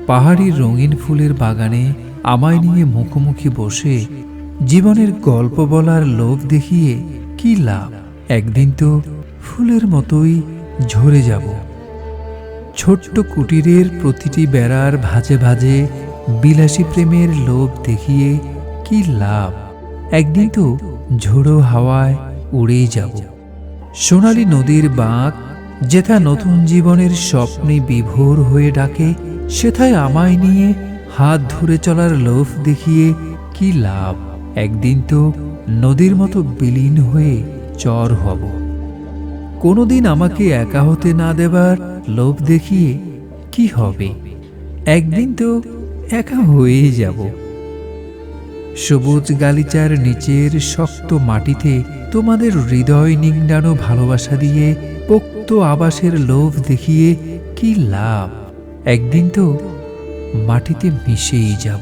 পাহাড়ি রঙিন ফুলের বাগানে আমায় নিয়ে মুখোমুখি বসে জীবনের গল্প বলার লোভ দেখিয়ে কি লাভ? একদিন তো ফুলের মতোই ঝরে যাব। ছোট্ট কুটিরের প্রতিটি বেড়ার ভাঁজে ভাঁজে বিলাসী প্রেমের লোভ দেখিয়ে কি লাভ? একদিন তো ঝোড়ো হাওয়ায় উড়েই যাব। সোনালী নদীর বাঁক যেথা নতুন জীবনের স্বপ্নে বিভোর হয়ে ডাকে, সেথায় আমায় নিয়ে হাত ধরে চলার লোভ দেখিয়ে কি লাভ? একদিন তো নদীর মতো বিলীন হয়ে চর হব। কোনোদিন আমাকে একা হতে না দেবার লোভ দেখিয়ে কি হবে? একদিন তো একা হয়েই যাব। সবুজ গালিচার নিচের শক্ত মাটিতে তোমাদের হৃদয় নিংড়ানো ভালোবাসা দিয়ে পোক্ত আবাসের লোভ দেখিয়ে কি লাভ? একদিন তো মাটিতে মিশেই যাব।